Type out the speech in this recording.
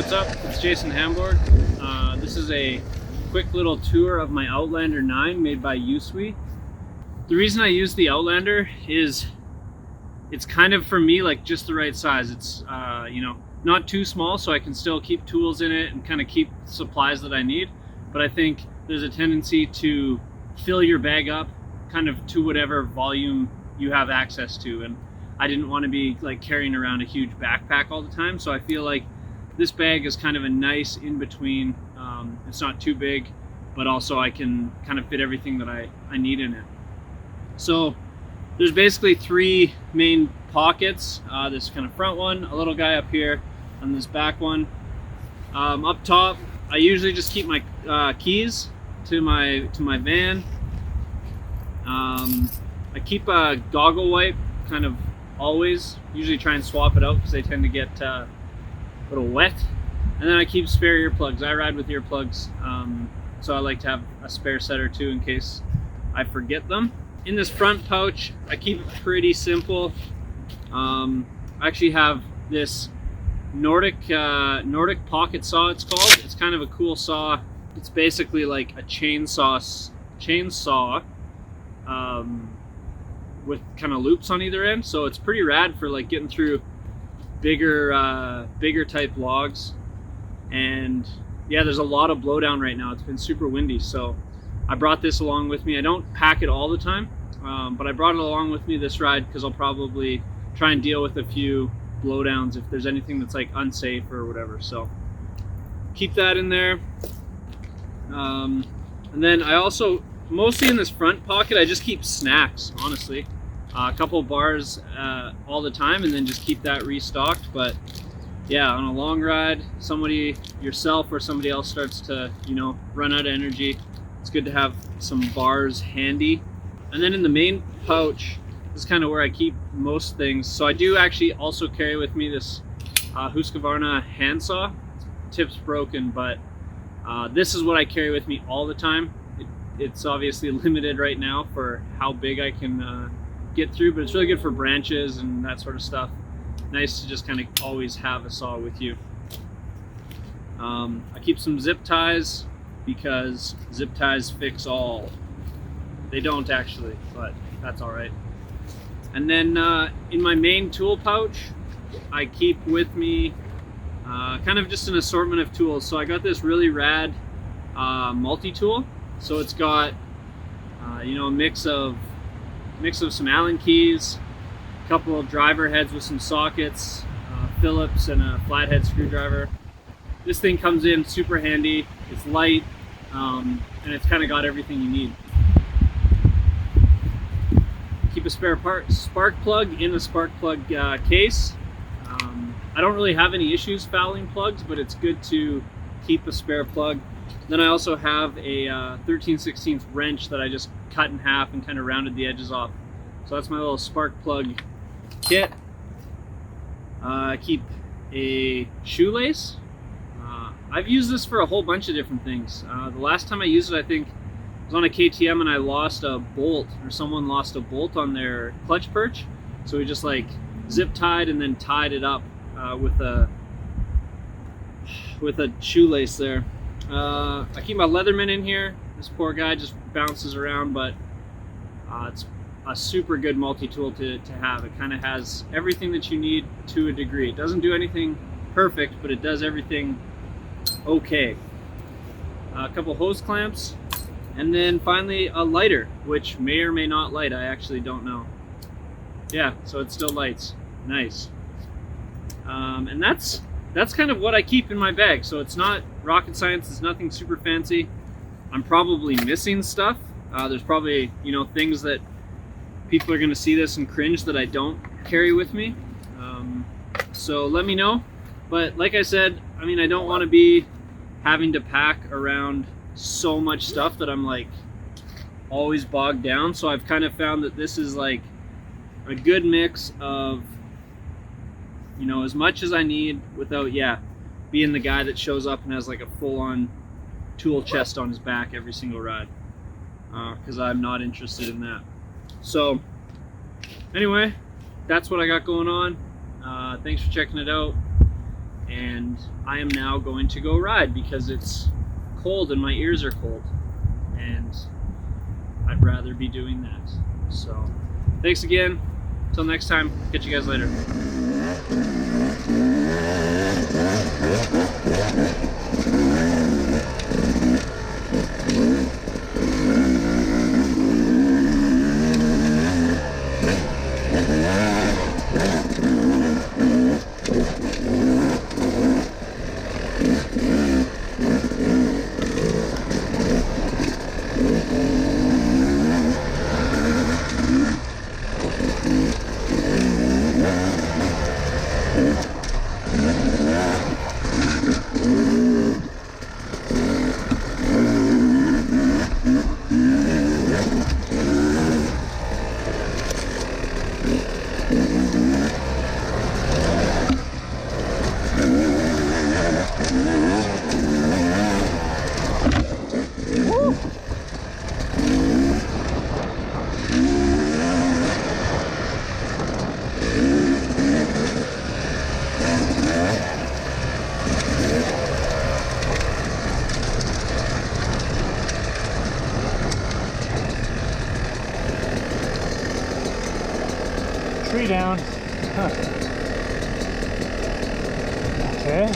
what's up? It's Jason Hamburg. This is a quick little tour of my Outlander 9 made by USWE. The reason I use the Outlander is it's kind of, for me, like just the right size. It's you know, not too small, so I can still keep tools in it and kind of keep supplies that I need. But I think there's a tendency to fill your bag up kind of to whatever volume you have access to, and I didn't want to be like carrying around a huge backpack all the time, so I feel like this bag is kind of a nice in between. It's not too big, but also I can kind of fit everything that I need in it. So there's basically three main pockets. This kind of front one, a little guy up here, and this back one. Up top, I usually just keep my keys to my van. I keep a Goggle Wipe kind of always. Usually try and swap it out because they tend to get a little wet. And then I keep spare earplugs. I ride with earplugs, so I like to have a spare set or two in case I forget them. In this front pouch, I keep it pretty simple. I actually have this Nordic Pocket Saw, it's called. It's kind of a cool saw. It's basically like a chainsaw with kind of loops on either end, so it's pretty rad for like getting through bigger type logs. And yeah, there's a lot of blowdown right now. It's been super windy, so I brought this along with me. I don't pack it all the time, but I brought it along with me this ride because I'll probably try and deal with a few blowdowns if there's anything that's like unsafe or whatever. So keep that in there. And then I also, mostly in this front pocket, I just keep snacks, honestly. A couple of bars all the time, and then just keep that restocked. But yeah, on a long ride, somebody, yourself or somebody else, starts to, you know, run out of energy, it's good to have some bars handy. And then in the main pouch, this is kind of where I keep most things. So I do actually also carry with me this Husqvarna handsaw. Tip's broken, but this is what I carry with me all the time. It's obviously limited right now for how big I can get through, but it's really good for branches and that sort of stuff. Nice to just kind of always have a saw with you. I keep some zip ties because zip ties fix all. They don't actually, but that's all right. And then in my main tool pouch, I keep with me kind of just an assortment of tools. So I got this really rad multi-tool. So it's got you know, a mix of some Allen keys, a couple of driver heads with some sockets, Phillips, and a flathead screwdriver. This thing comes in super handy. It's light, and it's kind of got everything you need. Keep a spare spark plug in a spark plug case. I don't really have any issues fouling plugs, but it's good to keep a spare plug. Then I also have a 13/16 wrench that I just cut in half and kind of rounded the edges off. So that's my little spark plug kit. I keep a shoelace. I've used this for a whole bunch of different things. The last time I used it, I think, was on a KTM, and I lost a bolt, or someone lost a bolt on their clutch perch. So we just like zip tied and then tied it up with a shoelace there. I keep my Leatherman in here. This poor guy just bounces around, but it's a super good multi-tool to have. It kind of has everything that you need to a degree. It doesn't do anything perfect, but it does everything okay. A couple hose clamps, and then finally a lighter, which may or may not light. I actually don't know. Yeah, so it still lights. Nice. And that's kind of what I keep in my bag. So it's not rocket science. It's nothing super fancy. I'm probably missing stuff. There's probably, you know, things that people are going to see this and cringe that I don't carry with me. So let me know. But like I said, I mean, I don't want to be having to pack around so much stuff that I'm like always bogged down. So I've kind of found that this is like a good mix of, you know, as much as I need without, yeah, being the guy that shows up and has like a full-on tool chest on his back every single ride, because I'm not interested in that. So anyway, that's what I got going on. Thanks for checking it out, and I am now going to go ride because it's cold and my ears are cold, and I'd rather be doing that. So thanks again. Until next time, catch you guys later. Tree down. Huh. Okay.